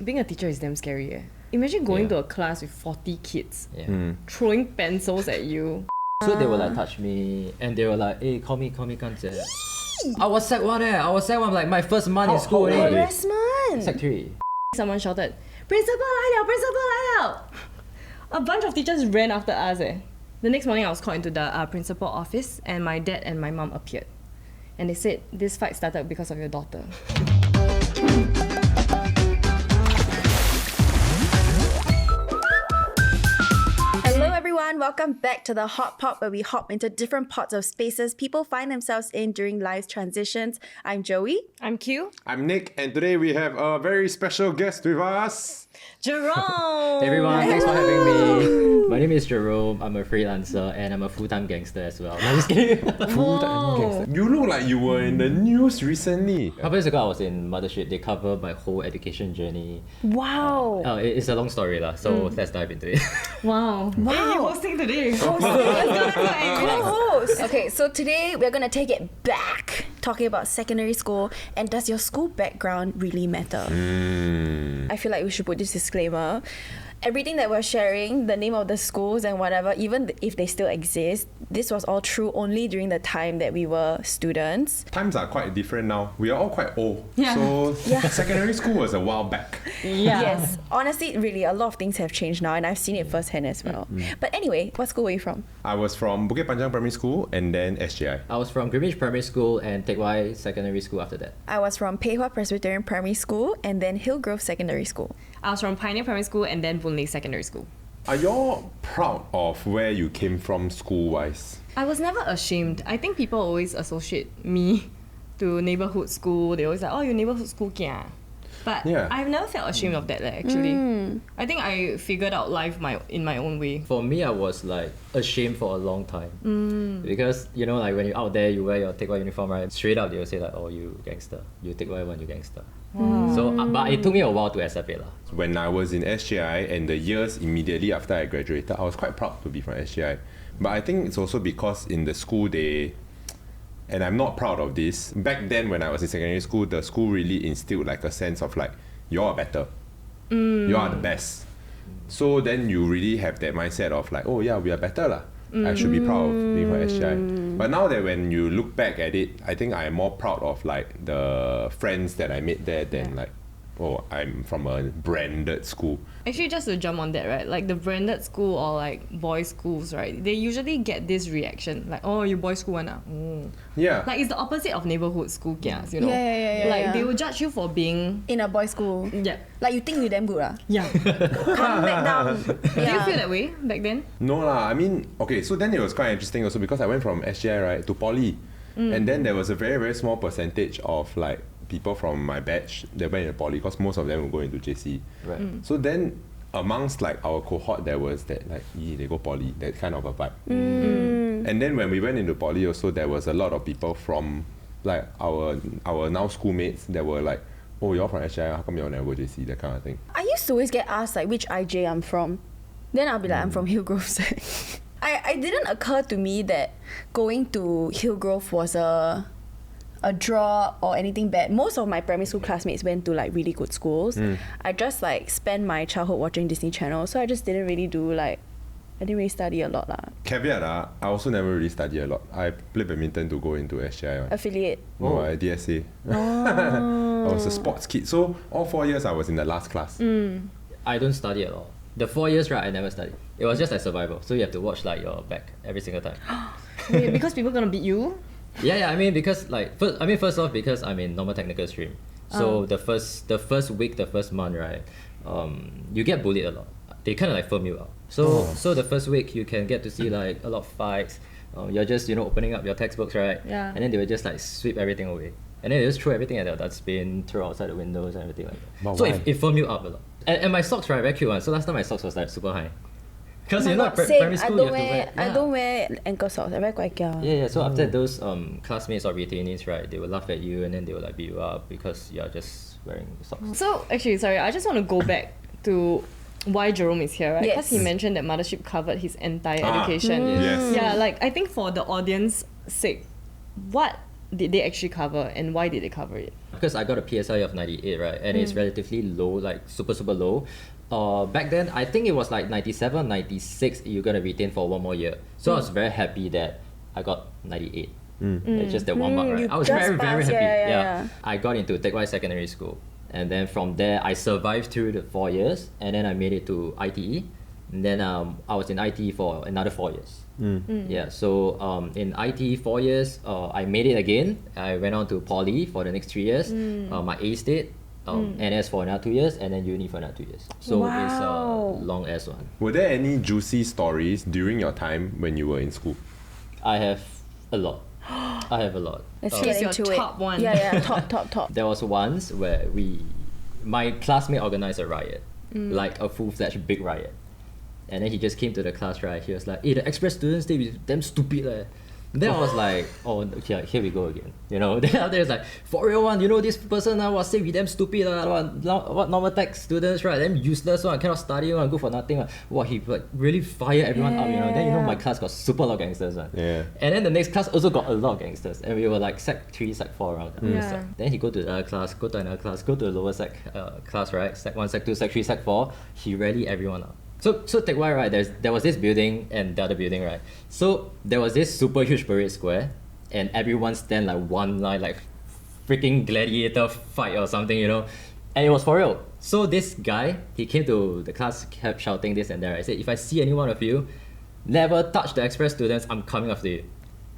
being a teacher is damn scary. Imagine going to a class with 40 kids, throwing pencils at you. So they will like touch me and they were like, hey, call me 干姐. I was Sec 1 I was Sec 1, like my first month in school. Harassment! Sec 3. Someone shouted, Principal 来了, Principal 来了! A bunch of teachers ran after us. The next morning I was called into the principal office and my dad and my mom appeared. And they said, this fight started because of your daughter. Welcome back to the Hot Pot, where we hop into different pots of spaces people find themselves in during life's transitions. I'm Joey. I'm Q. I'm Nick, and today we have a very special guest with us. Jerome! Hey everyone, thanks for having me. My name is Jerome. I'm a freelancer and I'm a full-time gangster as well. No, I'm just kidding. Full-time gangster. You look like you were in the news recently. A couple years ago, I was in Mothership. They cover my whole education journey. Wow. It's a long story, so let's dive into it. Wow. Hey, you're hosting today. Co-host. Okay, so today we're going to take it back, talking about secondary school, and does your school background really matter? I feel like we should put this disclaimer. Everything that we're sharing, the name of the schools and whatever, even if they still exist, this was all true only during the time that we were students. Times are quite different now. We are all quite old. Yeah. So secondary school was a while back. Yeah. Yes. Honestly, really, a lot of things have changed now, and I've seen it firsthand as well. But anyway, what school were you from? I was from Bukit Panjang Primary School and then SJI. I was from Greenwich Primary School and Teck Whye Secondary School after that. I was from Pei Hwa Presbyterian Primary School and then Hillgrove Secondary School. I was from Pioneer Primary School and then Boon Lay Secondary School. Are y'all proud of where you came from school-wise? I was never ashamed. I think people always associate me to neighbourhood school. They always like, oh, you neighbourhood school kia. But I've never felt ashamed of that actually. I think I figured out life in my own way. For me, I was like ashamed for a long time. Because, you know, like when you're out there, you wear your Teck Whye uniform, right? Straight up, they'll say like, oh, you gangster. You Teck Whye one, you gangster. So, but it took me a while to accept it. When I was in SJI and the years immediately after I graduated, I was quite proud to be from SJI. But I think it's also because in the school and I'm not proud of this, back then when I was in secondary school, the school really instilled like a sense of like, you are better. You are the best. So then you really have that mindset of like, oh yeah, we are better lah. I should be proud of being from SJI. But now that when you look back at it, I think I'm more proud of like the friends that I made there than like, oh, I'm from a branded school. Actually, just to jump on that, right? Like the branded school or like boys' schools, right? They usually get this reaction, like, oh, you boys' school one. Yeah. Like it's the opposite of neighbourhood school kias, you know? Yeah. Like they will judge you for being in a boys' school. Yeah. Like you think you damn good lah. Yeah. Come back down. Do you feel that way back then? No lah, I mean, okay, so then it was quite interesting also because I went from SJI, right, to Poly. And then there was a very, very small percentage of like people from my batch that went into Poly because most of them will go into JC. Right. So then amongst like our cohort there was that like, they go Poly, that kind of a vibe. And then when we went into Poly also, there was a lot of people from like our now schoolmates that were like, oh, you're from SJI, how come you're never go JC, that kind of thing. I used to always get asked like which IJ I'm from. Then I'll be like, I'm from Hillgrove. It didn't occur to me that going to Hillgrove was a draw or anything bad. Most of my primary school classmates went to like really good schools. I just like spent my childhood watching Disney Channel, so I just didn't really I didn't really study a lot lah. Caveat, I also never really study a lot. I played badminton to go into SJI. Affiliate. No, I DSA. I was a sports kid. So all 4 years I was in the last class. I don't study at all. The 4 years, right, I never studied. It was just like survival. So you have to watch like your back every single time. Wait, because people gonna beat you? Yeah. I mean, because like first off, because I'm in normal technical stream. So the first week, the first month, right, you get bullied a lot. They kind of like firm you up. So the first week you can get to see like a lot of fights. You're just opening up your textbooks, right? Yeah. And then they will just like sweep everything away. And then they just throw everything at the dustbin, throw outside the windows and everything like that. But so why? it firmed you up a lot. And my socks, right, very cute one. So last time my socks was like super high. Because Oh my God, primary same. school you have to wear. I don't wear ankle socks. I wear kwai kia. Yeah. So after those classmates or retainees, right, they will laugh at you and then they will like beat you up because you're just wearing socks. So actually, sorry, I just want to go back to why Jerome is here, right? Because he mentioned that Mothership covered his entire education. Yes. Yeah, like I think for the audience sake, what did they actually cover, and why did they cover it? Because I got a PSI of 98, right? And it's relatively low, like super, super low. Back then, I think it was like 97, 96, you're going to retain for one more year. So I was very happy that I got 98. It's just that one mark, right? you I was just very, very passed, happy. yeah. I got into Teck Whye Secondary School. And then from there, I survived through the 4 years. And then I made it to ITE. And then I was in ITE for another 4 years. Yeah, so in ITE 4 years, I made it again. I went on to Poly for the next 3 years. My A state, NS for another 2 years, and then uni for another 2 years. So it's Wow. a long ass one. Were there any juicy stories during your time when you were in school? I have a lot. I have a lot. Let's Choose get your into it. top one. Yeah, top. There was once where my classmate organized a riot, like a full-fledged big riot. And then he just came to the class, right? He was like, hey, the express students, they be damn stupid. Leh. Then I was like, oh, okay, here we go again. You know, then after it's like, for real one, you know, this person was say we damn stupid. What normal tech students, right? Them useless one, cannot study one, good for nothing. Wow, he like really fired everyone up, you know. Then, you know, my class got super lot of gangsters. One. Yeah. And then the next class also got a lot of gangsters. And we were like sec 3, sec 4 around. Yeah. Then he go to another class, go to another class, go to the lower sec class, right? Sec 1, sec 2, sec 3, sec 4. He rallied everyone up. So Teck Whye, right, there was this building and the other building, right? So there was this super huge parade square and everyone stand like one line, like freaking gladiator fight or something, you know? And it was for real. So this guy, he came to the class, kept shouting this and that. I said, if I see any one of you, never touch the express students, I'm coming after you.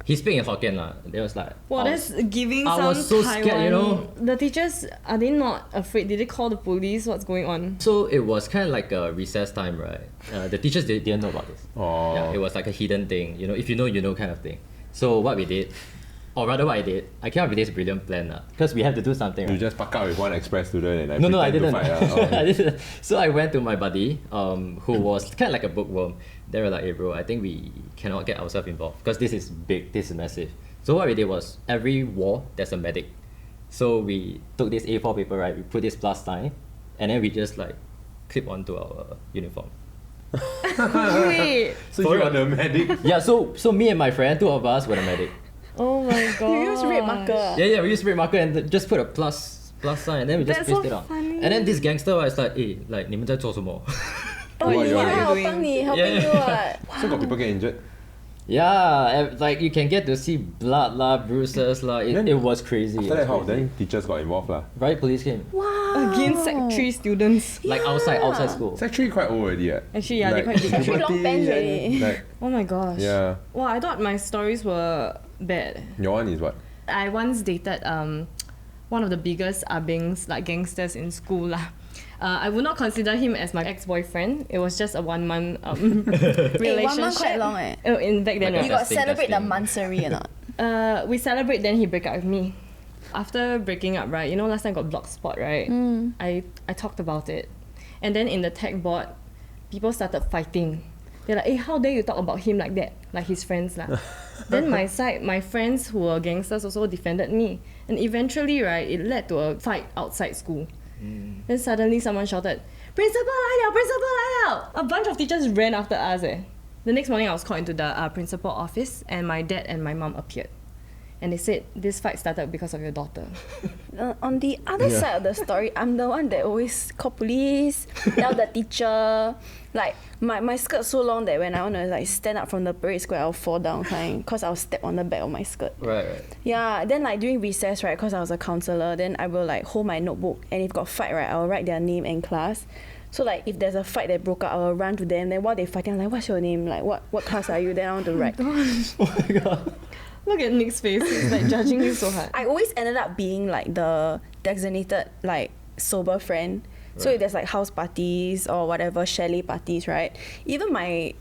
He speak in Hokkien lah. They was like, Well, that's giving I some was so Taiwan. scared, you know? The teachers, are they not afraid? Did they call the police? What's going on? So it was kind of like a recess time, right? The teachers didn't know about this. Oh. Yeah, it was like a hidden thing, you know, if you know kind of thing. So what we did, or rather what I did, I came up with this brilliant plan because we have to do something. You Right? just pack up with one express student and No, I pretend didn't. to fight. I didn't. So I went to my buddy, who was kind of like a bookworm. They were like, hey bro, I think we cannot get ourselves involved because this is big, this is massive. So what we did was, every wall, there's a medic. So we took this A4 paper, right, we put this plus sign, and then we just like clip onto our uniform. Wait. So For you are real. the medic. Yeah, so me and my friend, two of us were the medic. Oh my god. You use red marker. Yeah, we used red marker and just put a plus sign and then we just That's paste so it on. funny. And then this gangster was like, hey, like 你们在做什么? Oh, What you yeah, are doing? helping Yeah. you what? So got people get injured. Yeah, like you can get to see blood lah, bruises lah. Then It was crazy. After It that, was how? crazy. Then teachers got involved lah. Riot police came. Wow. Against Sec 3 students. Like outside school. It's actually quite old already. Actually, yeah, they're quite big. Actually, long puberty pants and, already. Like, Oh my gosh. yeah. Well, I thought my stories were bad. Your one is what? I once dated one of the biggest abings, like gangsters in school lah. I would not consider him as my ex-boyfriend. It was just a 1 month relationship. Hey, 1 month quite long eh. Oh, in back then, Like a You right? got celebrate the testing. monthsary or not? We celebrate, then he break up with me. After breaking up, right? You know, last time got Blogspot, right? I talked about it, and then in the tech board, people started fighting. They're like, "Hey, how dare you talk about him like that?" Like his friends lah. Then my friends who were gangsters also defended me, and eventually, right, it led to a fight outside school. Then suddenly someone shouted, "Principal 来了, Principal 来了!" A bunch of teachers ran after us. The next morning, I was called into the principal office, and my dad and my mom appeared. And they said, this fight started because of your daughter. On the other Yeah. side of the story, I'm the one that always call police, tell the teacher. Like my skirt so long that when I want to like stand up from the parade square, I'll fall down kind because I'll step on the back of my skirt. Right. Yeah, then like during recess, right, because I was a counselor, then I will like hold my notebook, and if got fight, right, I will write their name and class. So like if there's a fight that broke out, I will run to them. Then while they fighting, I'm like, what's your name? Like what class are you? Then I want to write. Oh my god. Look at Nick's face. He's like judging you so hard. I always ended up being like the designated like sober friend. So if there's like house parties or whatever chalet parties, right? Even my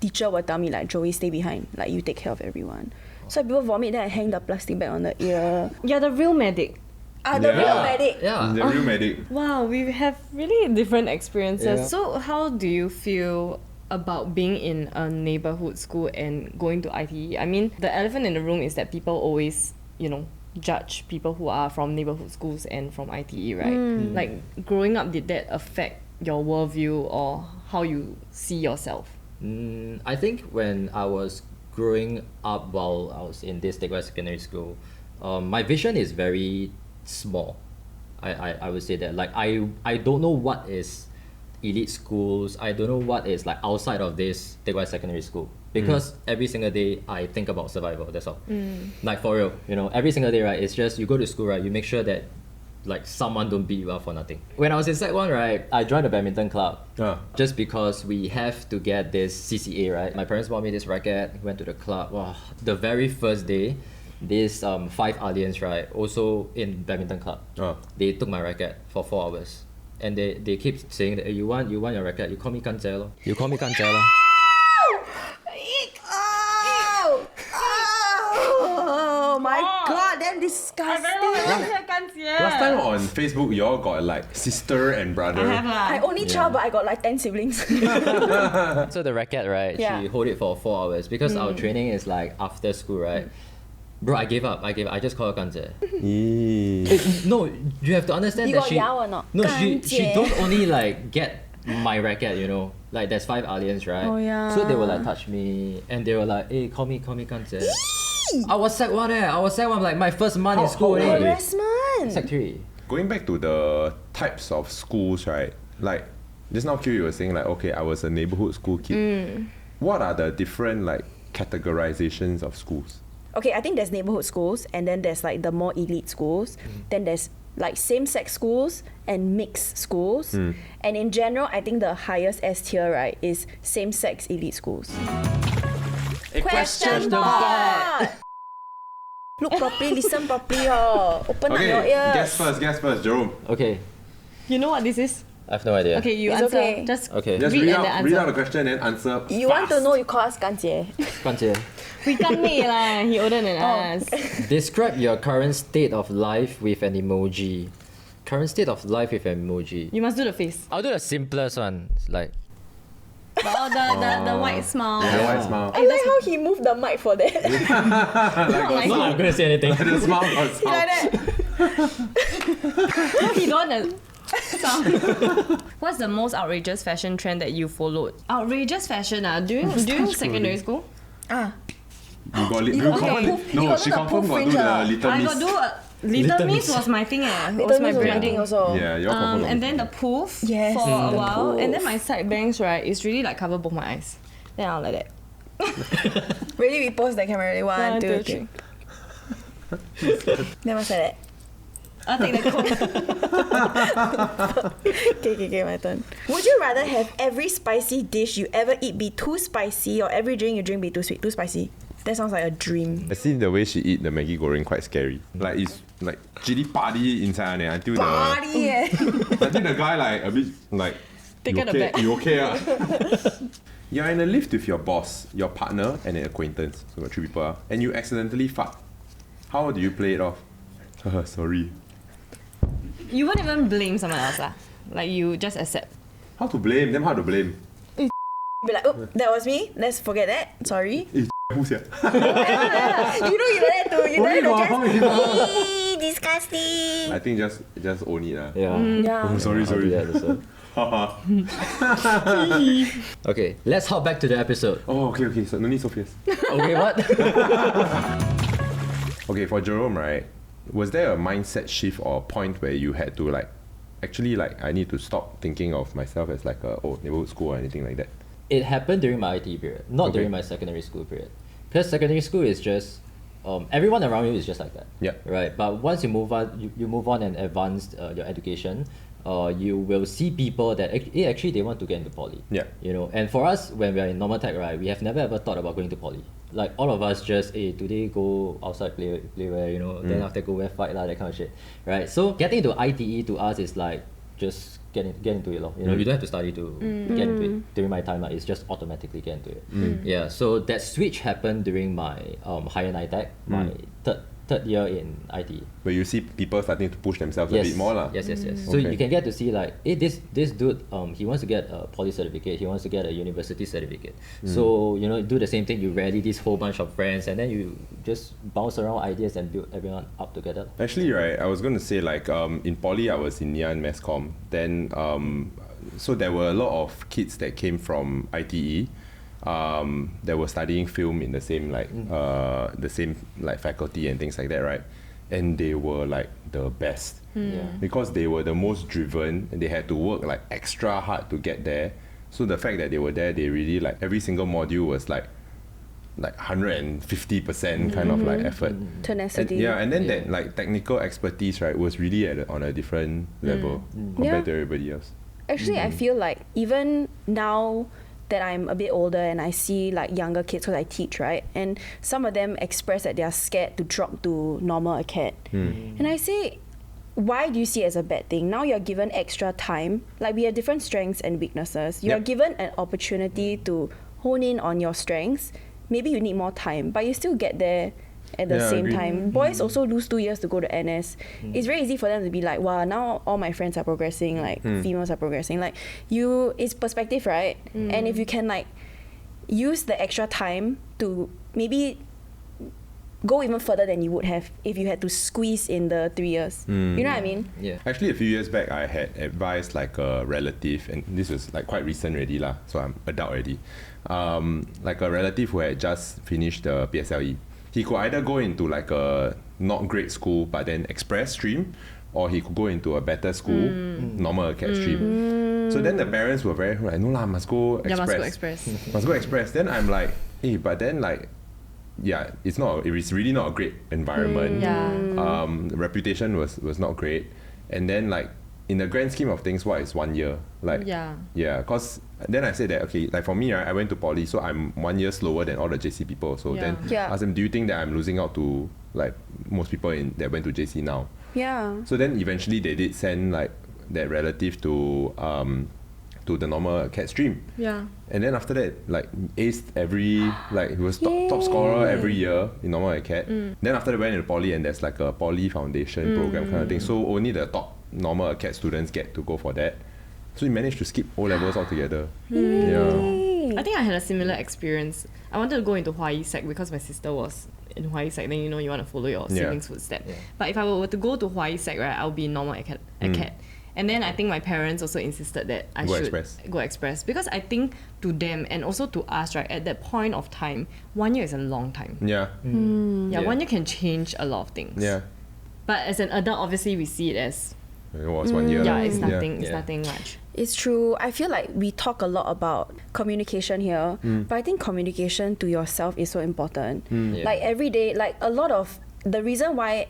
teacher will tell me like, Joey, stay behind. Like you take care of everyone. So if people vomit, then I hang the plastic bag on the ear. You're the real medic. The Yeah. real medic. Yeah. The real medic. Wow, we have really different experiences. Yeah. So how do you feel about being in a neighborhood school and going to ITE? I mean, the elephant in the room is that people always, judge people who are from neighborhood schools and from ITE, right? Like, growing up, did that affect your worldview or how you see yourself? I think when I was growing up while I was in this Teck Whye secondary school, my vision is very small. I would say that. Like I don't know what is elite schools. I don't know what is like outside of this Teguai secondary school. Because every single day I think about survival, that's all. Like for real, you know, every single day, right, it's just you go to school, right, you make sure that like someone don't beat you up for nothing. When I was in Sec 1, right, I joined a badminton club just because we have to get this CCA, right? My parents bought me this racket, went to the club. Wow. The very first day, these 5 aliens, right, also in badminton club, they took my racket for 4 hours. And they keep saying that, you want your racket, you call me Kanjie lor. You call me Kanjie lor. Oh my god, damn disgusting. Last time on Facebook, you all got like sister and brother. I have lah. I only child, but I got like 10 siblings. So the racket, right, she hold it for 4 hours because our training is like after school, right? Bro, I gave up. I just call her Kanjie. No, you have to understand You that got she. yao or not? No, she Kanjie. don't only like get my racket, you know. Like there's 5 aliens, right? Oh, yeah. So they will like touch me and they were like, hey, call me Kanjie. I was Sec 1 I was Sec 1, like my first month in school. how old are they? Harassment. Sec 3. Going back to the types of schools, right? Like just now, Q, you were saying like, okay, I was a neighbourhood school kid. What are the different like categorizations of schools? Okay, I think there's neighborhood schools, and then there's like the more elite schools. Then there's like same-sex schools and mixed schools. And in general, I think the highest S tier, right, is same-sex elite schools. Question board! Look properly, listen properly, open up your Okay, ears. guess first, Jerome. Okay, You know what this is? I have no idea. Okay, you It's answer. okay. Just Okay. Just read read and then out answer. the question and answer. You want to fast. know, you call us Kanjie. Kanjie. We can't meet lah. He older than us. Describe your current state of life with an emoji. Current state of life with an emoji. You must do the face. I'll do the simplest one. It's like Oh, the white smile. Yeah, white smile. I like how he moved the mic for that. Not like I'm not gonna say anything. The smile or He like that. he don't want the sound. What's the most outrageous fashion trend that you followed? Outrageous fashion during secondary school? You got You got the poof- you no, got she the confirm poof got do fringe the little I miss. got do Little Little Miss Miss. was my thing It Little was my Miss was my branding. thing also. Yeah, you all confirm got And do then the poof Yes. for a The while, and then poof. my side bangs right is really like cover both my eyes. Then I'll like that. Ready, we pose the camera. Ready? One, two, three. Then what's like that? I'll take the coat. Okay, my turn. Would you rather have every spicy dish you ever eat be too spicy, or every drink you drink be too sweet? Too spicy. That sounds like a dream. I see the way she eat the Maggi goreng quite scary. Like it's like chili padi inside until Party, eh? until the guy like a bit like Take you out the okay? bag. You okay? You're in a lift with your boss, your partner, and an acquaintance. So got 3 people, and you accidentally fart. How do you play it off? Sorry. You won't even blame someone else Like you just accept. How to blame? Them how to blame? Be like, oh, that was me. Let's forget that. Sorry. Who's here? You know you like that too. You Only got how many like people? that. Eee, disgusting. I think just own it. Yeah. Yeah. Oh, sorry, I'll do sorry. that also. Okay, let's hop back to the episode. Oh, okay. So no need so fierce. Okay, what? Okay, for Jerome, right? Was there a mindset shift or point where you had to like, actually like, I need to stop thinking of myself as like a neighborhood school or anything like that? It happened during my IT period, not Okay. during my secondary school period. Because secondary school is just everyone around you is just like that. Yeah. Right. But once you move on, you move on and advance your education. You will see people that actually they want to get into poly. Yeah. You know, and for us when we are in normal tech, right, we have never ever thought about going to poly. Like all of us just today go outside play where, you know, then after go where fight that kind of shit. Right. So getting into ITE to us is like just get into it. You know, you don't have to study to get into it. During my time, it's just automatically get into it. Yeah, so that switch happened during my higher NITEC, my third year in IT. Where you see people starting to push themselves a Yes. bit more lah. Yes. So Okay. you can get to see like, this dude, he wants to get a poly certificate, he wants to get a university certificate. So, you know, do the same thing, you rally this whole bunch of friends and then you just bounce around ideas and build everyone up together. Actually, right, I was going to say like in poly I was in Ngee Mass Comm. Then so there were a lot of kids that came from ITE that were studying film in the same like faculty and things like that, right? and they were like the best. Yeah. Because they were the most driven and they had to work like extra hard to get there. So the fact that they were there, they really like every single module was like 150% kind of like effort. Tenacity. And then that like technical expertise, right, was really on a different level compared to everybody else. Actually, I feel like even now that I'm a bit older and I see like younger kids, because I teach, right, and some of them express that they are scared to drop to normal acad. And I say, why do you see it as a bad thing? Now you're given extra time. Like, we have different strengths and weaknesses. You're given an opportunity to hone in on your strengths. Maybe you need more time, but you still get there at the same agreed. time. Boys also lose 2 years to go to NS. It's very easy for them to be like, wow, now all my friends are progressing, like females are progressing. Like, it's perspective, right? And if you can like use the extra time to maybe go even further than you would have if you had to squeeze in the 3 years. You know what I mean? Yeah. Actually, a few years back, I had advised like a relative, and this was like quite recent already lah, so I'm adult already. Like a relative who had just finished the PSLE. He could either go into like a not great school but then express stream, or he could go into a better school, normal acad stream. So then the parents were very like, no lah, must go express. Yeah, must go express. Must go express. Then I'm like, hey, but then like, yeah, it's really not a great environment. The reputation was not great. And then like, in the grand scheme of things, what is 1 year? Like, because then I said that, okay, like for me, right, I went to poly, so I'm 1 year slower than all the JC people. So then I asked them, do you think that I'm losing out to like most people that went to JC now? So then eventually they did send like that relative to the normal CAT stream. And then after that, like aced he was top scorer every year in normal acad. Then after that went into poly, and there's like a poly foundation program kind of thing. So only the top normal acad students get to go for that. So he managed to skip O levels altogether. I think I had a similar experience. I wanted to go into Hawaii Sec because my sister was in Hawaii Sec. Then you want to follow your siblings' footsteps. But if I were to go to Hawaii Sec, right, I'll be in normal acad. And then I think my parents also insisted that I should go express, because I think to them and also to us, right, at that point of time, 1 year is a long time. 1 year can change a lot of things. But as an adult, obviously we see it as it was 1 year. It's nothing. It's nothing much. It's true. I feel like we talk a lot about communication here, but I think communication to yourself is so important. Like every day, like a lot of the reason why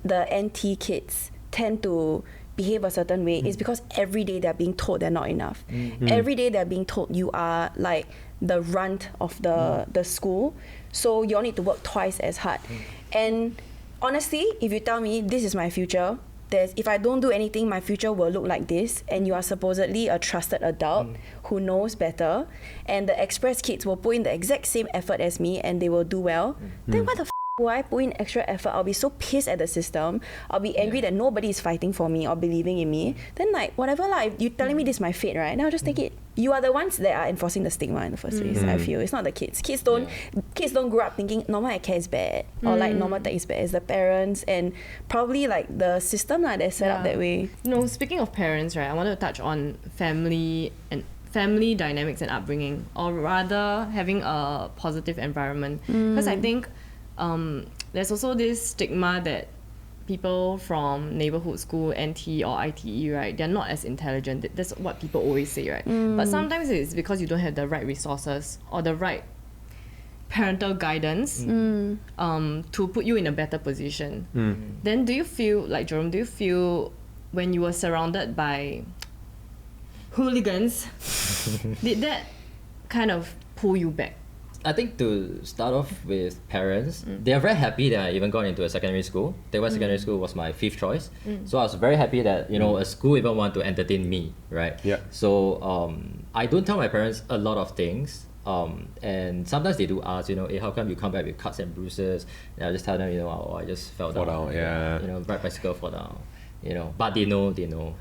the NT kids tend to behave a certain way is because every day they're being told they're not enough. Every day they're being told you are like the runt of the school, so you all need to work twice as hard. And honestly, if you tell me this is my future, if I don't do anything, my future will look like this, and you are supposedly a trusted adult who knows better, and the express kids will put in the exact same effort as me and they will do well, then what the will I put in extra effort? I'll be so pissed at the system. I'll be angry that nobody is fighting for me or believing in me. Then like, whatever lah, if you're telling me this is my fate, right? Now I'll just take it. You are the ones that are enforcing the stigma in the first place, I feel. It's not the kids. Kids don't grow up thinking normal acad is bad or like normal tech is bad. It's the parents and probably like the system that's set up that way. No, speaking of parents, right, I wanted to touch on family dynamics and upbringing, or rather having a positive environment. Because I think there's also this stigma that people from neighbourhood school, NT or ITE, right, they're not as intelligent. That's what people always say, right? But sometimes it's because you don't have the right resources or the right parental guidance to put you in a better position. Then do you feel, like Jerome, when you were surrounded by hooligans, did that kind of pull you back? I think to start off with parents, they are very happy that I even got into a secondary school. Tewa Secondary School was my 5th choice. So I was very happy that, a school even want to entertain me, right? So I don't tell my parents a lot of things. And sometimes they do ask, hey, how come you come back with cuts and bruises? And I just tell them, I just fell down. Ride bicycle, fall down. But they know.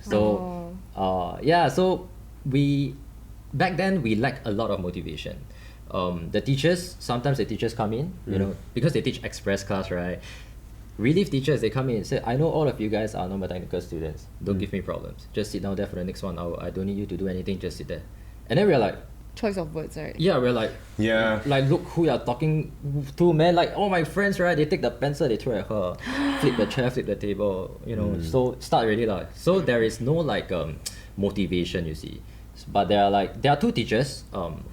So, so back then we lacked a lot of motivation. Sometimes the teachers come in, because they teach express class, right? Relief teachers, they come in and say, I know all of you guys are normal technical students. Don't give me problems. Just sit down there for the next 1 hour. I don't need you to do anything, just sit there. And then we're like, choice of words, right? Yeah, we're like, Yeah. like look who you're talking to, man. Like all my friends, right? They take the pencil, they throw at her, flip the chair, flip the table. You know, so start already lah. So there is no like motivation, you see. But there are two teachers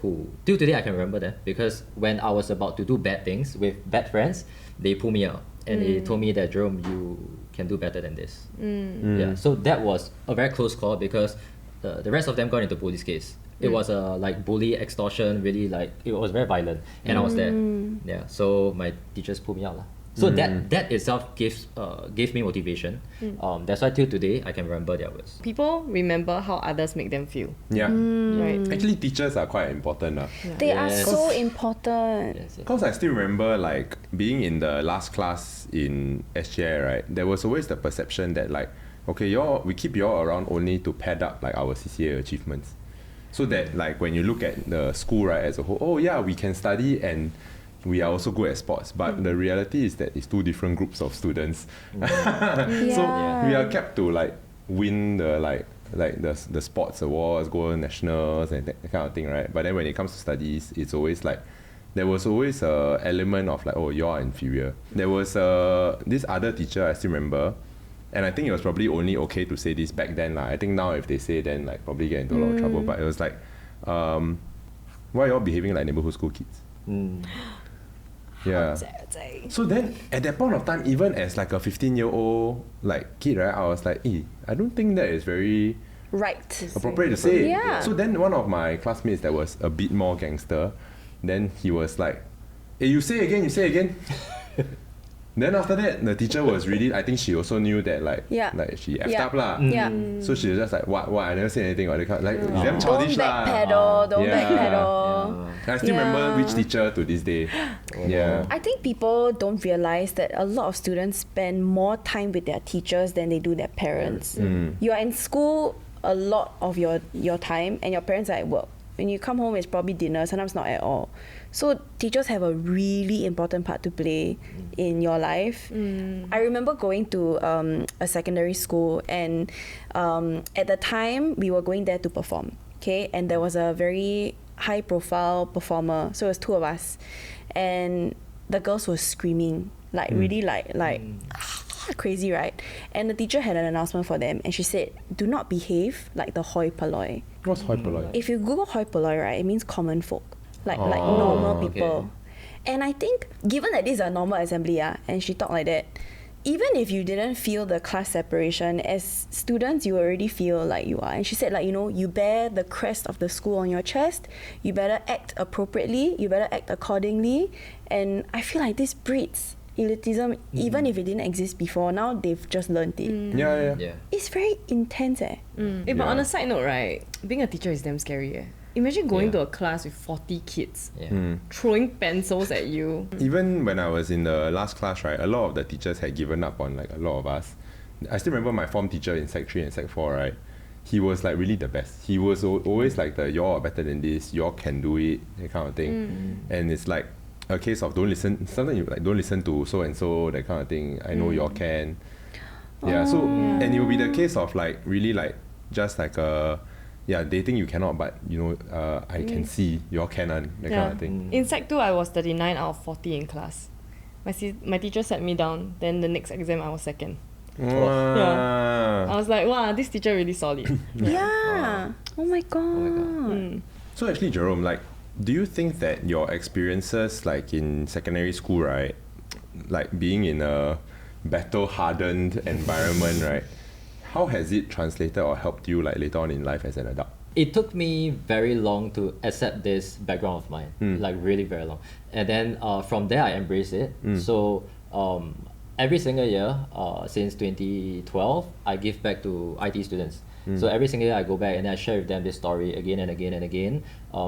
who till today I can remember them, because when I was about to do bad things with bad friends, they pulled me out and they told me that, Jerome, you can do better than this. Yeah. So that was a very close call, because the rest of them got into police case. It was a like bully, extortion, really like it was very violent, and I was there. Yeah. So my teachers pulled me out lah. So that itself gave me motivation. That's why till today I can remember their words. People remember how others make them feel, Yeah. right? Actually, teachers are quite important. They are Yes. so important. Yes, yes. Because I still remember like being in the last class in SGI, right? There was always the perception that like, okay, we keep y'all around only to pad up like our CCA achievements. So that like when you look at the school, right, as a whole, oh yeah, we can study and we are also good at sports. But the reality is that it's two different groups of students. So we are kept to like win the like the sports awards, go on nationals and that kind of thing, right? But then when it comes to studies, it's always like there was always a element of like, oh, you're inferior. There was this other teacher I still remember, and I think it was probably only okay to say this back then. I think now if they say, then like probably get into a lot of trouble. But it was like, why are y'all behaving like neighborhood school kids? Yeah. So then at that point of time, even as like a 15-year-old like kid, right, I was like, I don't think that is very Right. appropriate to say. Yeah. So then one of my classmates that was a bit more gangster, then he was like, hey, you say again. Then after that, the teacher was really, I think she also knew that like she effed up lah. Yeah. So she was just like, what? I never say anything. Or like, damn Don't childish lah. backpedal. Don't Yeah. backpedal. I still remember which teacher to this day. Yeah. I think people don't realize that a lot of students spend more time with their teachers than they do their parents. You are in school a lot of your time, and your parents are at work. When you come home, it's probably dinner, sometimes not at all. So teachers have a really important part to play in your life. I remember going to a secondary school, and at the time we were going there to perform. Okay, and there was a very high profile performer, so it was two of us, and the girls were screaming like really like crazy, right? And the teacher had an announcement for them, and she said, do not behave like the hoi polloi. What's hoi polloi? If you Google hoi polloi, right, it means common folk, like normal people. okay. And I think given that this is a normal assembly, and she talked like that, even if you didn't feel the class separation, as students you already feel like you are. And she said, like, you bear the crest of the school on your chest, you better act appropriately, you better act accordingly. And I feel like this breeds elitism, even if it didn't exist before. Now they've just learned it. Yeah. It's very intense. But on a side note, right, being a teacher is damn scary. Imagine going to a class with 40 kids, throwing pencils at you. Even when I was in the last class, right, a lot of the teachers had given up on like a lot of us. I still remember my form teacher in Sec 3 and Sec 4, right? He was like really the best. He was always like y'all are better than this, y'all can do it, that kind of thing. And it's like a case of don't listen. Sometimes you like don't listen to so and so, that kind of thing. I know y'all can. And it will be the case of like really like just like they think you cannot, but I can see y'all can, that kind of thing. In Sec 2, I was 39 out of 40 in class. My teacher sat me down, then the next exam I was second. I was like, wow, this teacher really solid. Oh my god. So actually, Jerome, like, do you think that your experiences like in secondary school, right, like being in a battle-hardened environment, right, how has it translated or helped you like later on in life as an adult? It took me very long to accept this background of mine, like really very long. And then from there I embraced it. So every single year since 2012, I give back to IT students. So every single year I go back and I share with them this story again and again and again,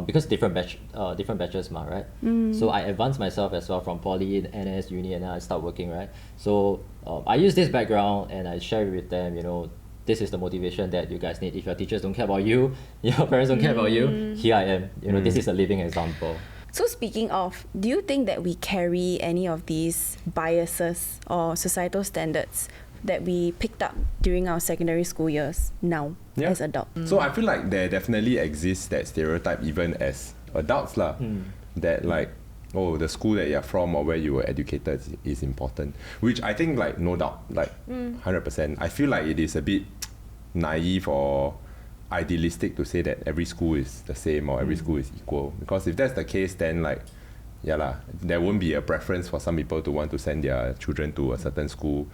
because different batches, right? So I advanced myself as well from poly, NS, uni, and then I start working, right? So I use this background and I share it with them. This is the motivation that you guys need. If your teachers don't care about you, your parents don't care about you, here I am. This is a living example. So speaking of, do you think that we carry any of these biases or societal standards that we picked up during our secondary school years now as adults. So I feel like there definitely exists that stereotype even as adults lah. That like, oh, the school that you're from or where you were educated is important. Which I think like no doubt, like 100%. I feel like it is a bit naive or idealistic to say that every school is the same or every school is equal. Because if that's the case, then like, yeah lah, there won't be a preference for some people to want to send their children to a certain school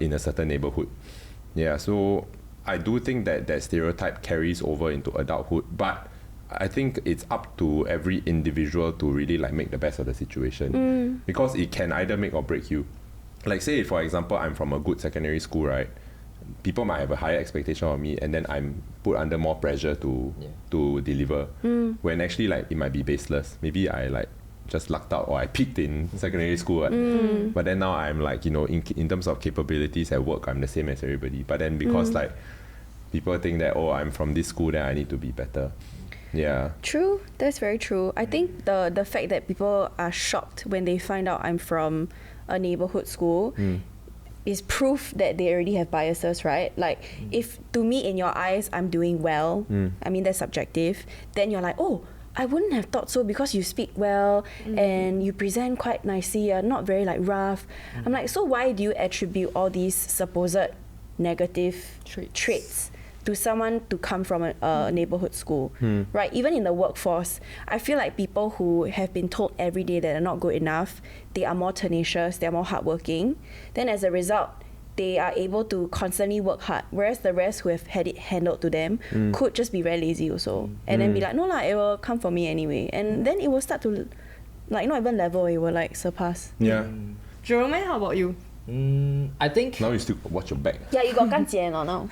in a certain neighbourhood. Yeah, so I do think that that stereotype carries over into adulthood, but I think it's up to every individual to really like make the best of the situation because it can either make or break you. Like say for example, I'm from a good secondary school, right? People might have a higher expectation of me and then I'm put under more pressure to deliver when actually like it might be baseless. Maybe I like just lucked out or I peaked in secondary school but then now I'm like, you know, in terms of capabilities at work I'm the same as everybody, but then because like people think that, oh, I'm from this school then I need to be better. Yeah, True, that's very true. I think the fact that people are shocked when they find out I'm from a neighborhood school is proof that they already have biases, right? Like if to me in your eyes I'm doing well, I mean that's subjective, then you're like, oh, I wouldn't have thought so because you speak well and you present quite nicely, you're not very like rough. I'm like, so why do you attribute all these supposed negative traits to someone to come from a neighborhood school, right? Even in the workforce, I feel like people who have been told every day that they're not good enough, they are more tenacious, they're more hardworking. Then as a result, they are able to constantly work hard, whereas the rest who have had it handled to them could just be very lazy also, and then be like, no lah, it will come for me anyway, and then it will start to like not even level, it will like surpass. yeah. Jerome, how about you? I think Now you still watch your back. Yeah, you got 干姐 or now?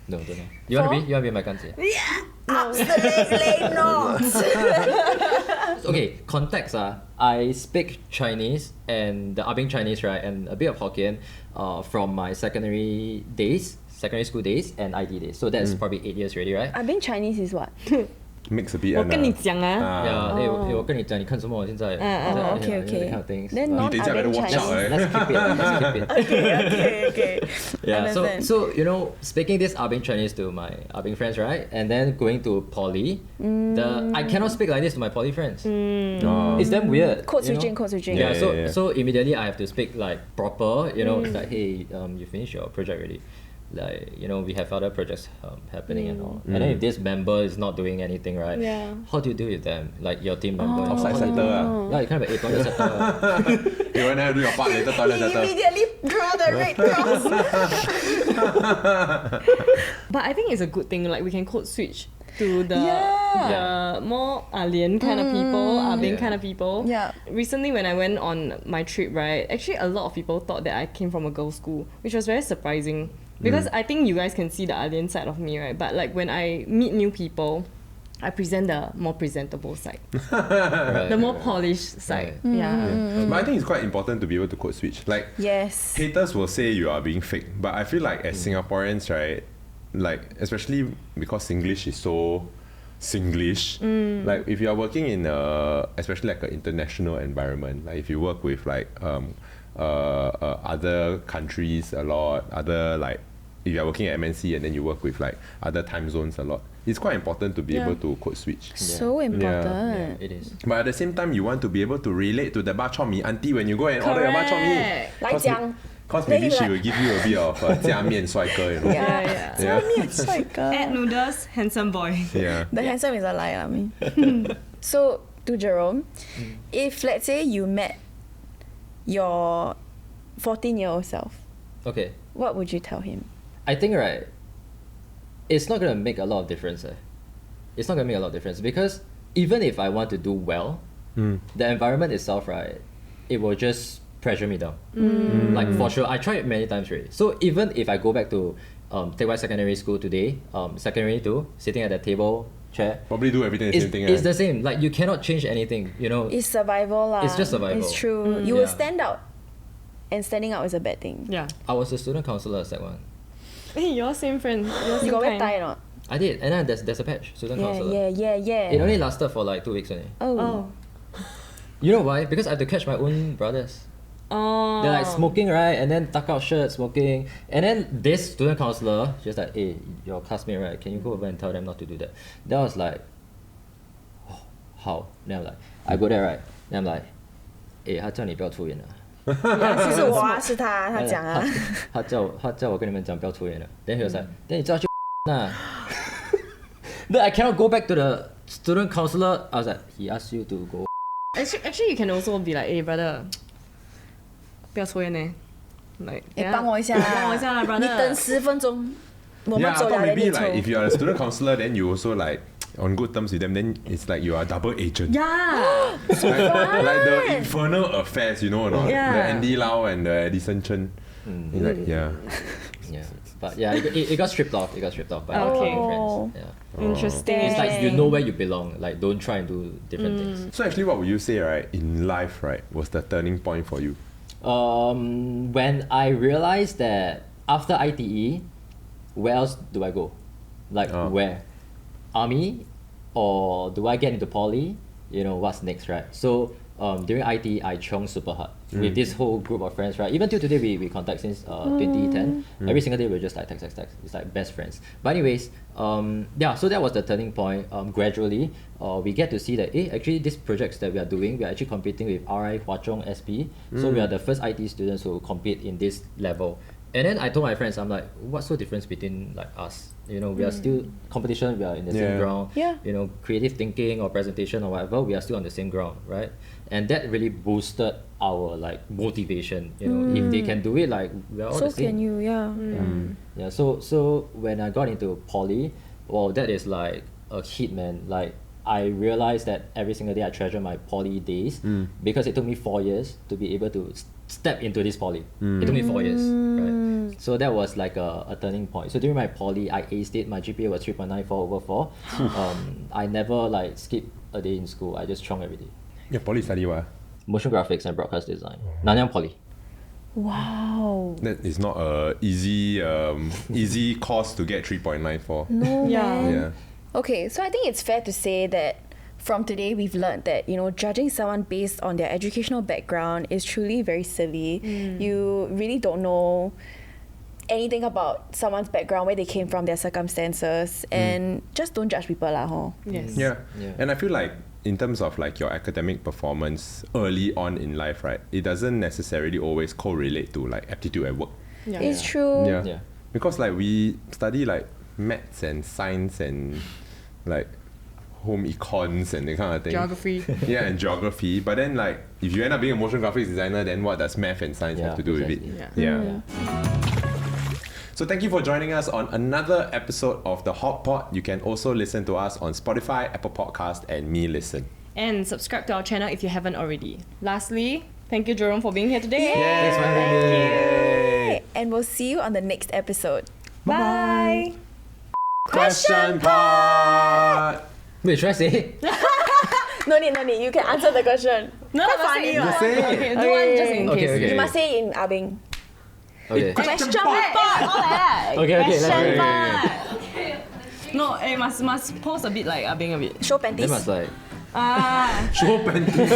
no, don't know. You want to be my 干姐? Absolutely not. Okay, context I speak Chinese and the Abing Chinese, right, and a bit of Hokkien from my secondary school days and ID days. So that's probably 8 years already, right? I've been Chinese is what? Mix a bit. 我跟你讲啊 Yeah, 我跟你讲，你看什么？现在 okay, that okay. kind of things. Then But- non They better Abing watch out, Chinese. let's keep it. Okay. Yeah, Understand. so you know, speaking this Abing Chinese to my Abing friends, right, and then going to poly, I cannot speak like this to my poly friends. Oh. It's damn weird. Code you know? switching. Yeah, Yeah. so immediately I have to speak like proper. You know, it's like, hey, you finished your project already. Like, you know, we have other projects happening and all. And then if this member is not doing anything, right? Yeah. How do you deal with them? Like your team member. Outside how do you setter do- Yeah, you kind of like, toilet setter. You want to do your part later, toilet He setter. immediately draw the red cross. But I think it's a good thing, like we can code switch to the more Alian kind of people, Abing kind of people. Yeah. Recently when I went on my trip, right, actually a lot of people thought that I came from a girls' school, which was very surprising. Because I think you guys can see the alien side of me, right? But like when I meet new people, I present the more presentable side, Right, the more right. polished side. Right. Yeah. But I think it's quite important to be able to code switch. Like Yes. haters will say you are being fake, but I feel like as Singaporeans, right, like especially because Singlish is so Singlish, like if you are working in especially like an international environment, like if you work with like other countries a lot, other like if you are working at MNC and then you work with like other time zones a lot, it's quite important to be able to code switch. So Yeah, important. it is. But at the same time, you want to be able to relate to the bak chor mee auntie when you go and order your bak chor mee. Correct. 来讲 Cause Then maybe you she like- will give you a bit of 家面帅哥, you know. Yeah. Yeah. 帅哥 Add noodles, handsome boy. Yeah. The handsome is a lie, I mean. So, to Jerome, if let's say you met your 14-year-old self, Okay. what would you tell him? I think, right, it's not gonna make a lot of difference. It's not gonna make a lot of difference because even if I want to do well, the environment itself, right, it will just pressure me down. Like for sure, I tried it many times already. So even if I go back to Teck Whye Secondary School today, secondary 2, sitting at the table, chair, Probably do everything the it's, same thing. it's the same. Like you cannot change anything, you know. It's survival lah. It's just survival. It's true. You will Yeah. stand out. And standing out is a bad thing. Yeah. I was a student councillor at Sec 1. Hey, you're same friend. You're You same got wear kind. tie or not? I did, and then there's a patch, student councillor. Yeah. It only lasted for like 2 weeks only. Oh. Oh. You know why? Because I had to catch my own brothers. Oh. They're like smoking, right? And then tuck out shirt, smoking. And then this student counselor, she's like, hey, your classmate, right? Can you go over and tell them not to do that? Then I was like, oh, how? Then I'm like, I go there, right? Then I'm like, hey, 他叫你不要抽烟了。其实我啊是他讲啊。他叫我跟你们讲不要抽烟了。Then he was like, then 你知道去那。Then I cannot go back to the student counselor. I was like, he asked you to go. Actually, you can also be like, hey brother, 不要抽烟呢。Like, 帮我一下，帮我一下 brother。你等10分钟，我 Yeah, 们 I 走 thought 了 maybe 你 like 抽。 if you are a student counselor, then you also like on good terms with them. Then it's like you are a double agent. Yeah. Like the infernal affairs, you know or not? Yeah. The Andy Lau and the Edison Chen. Like yeah. Yeah, but yeah, it got stripped off. It got stripped off by my Okay. friends. Yeah. Interesting. It's like you know where you belong. Like don't try and do different things. So actually, what would you say, right, in life, right, was the turning point for you? When I realized that after ITE, where else do I go? Like where? Army, or do I get into poly? You know what's next, right? So during ITE, I chiong super hard with this whole group of friends, right? Even till today, we contact since 2010. Every single day, we're just like text. It's like best friends. But anyways, yeah. So that was the turning point. Gradually, we get to see that actually these projects that we are doing, we are actually competing with RI, Hwa Chong, SP. So we are the first IT students who compete in this level. And then I told my friends, I'm like, what's the difference between like us? You know, we are still competition, we are in the same ground. Yeah. You know, creative thinking or presentation or whatever, we are still on the same ground, right? And that really boosted our like motivation. You know, if they can do it, like we are all So the same. can you, yeah. Yeah. So when I got into poly, well, that is like a hit, man. Like I realized that every single day I treasure my poly days because it took me 4 years to be able to step into this poly. It took me 4 years, right? So that was like a turning point. So during my poly, I aced it. My GPA was 3.94 over 4. I never like skip a day in school. I just chong every day. Yeah, poly study what? Motion graphics and broadcast design. Nanyang Poly. Wow. That is not a easy course to get 3.94. No, Yeah. man. Yeah. Okay, so I think it's fair to say that from today we've learned that, you know, judging someone based on their educational background is truly very silly. You really don't know anything about someone's background, where they came from, their circumstances, and just don't judge people lah, ho. Yes. Yeah. Yeah. And I feel like in terms of like your academic performance early on in life, right, it doesn't necessarily always correlate to like aptitude at work. Yeah. It's true. Yeah. Yeah. Because like we study like maths and science and like home econs and that kind of thing. Geography. Yeah, and geography. But then like if you end up being a motion graphics designer, then what does math and science have to do with it? exactly. Yeah. So thank you for joining us on another episode of The Hot Pot. You can also listen to us on Spotify, Apple Podcast, and Me Listen. And subscribe to our channel if you haven't already. Lastly, thank you Jerome for being here today. Thanks for having me. Yay. And we'll see you on the next episode. Bye. Question part! Wait, should I say it? No need. You can answer the question. No, Quite must funny, say it. what? say it. Okay, do one just in Okay, case. okay. You must say it in Abing. Okay. Question part. Okay, let's Question do it. part. No, must pose a bit like being a bit. Show Then panties. must like Ah. Show panties.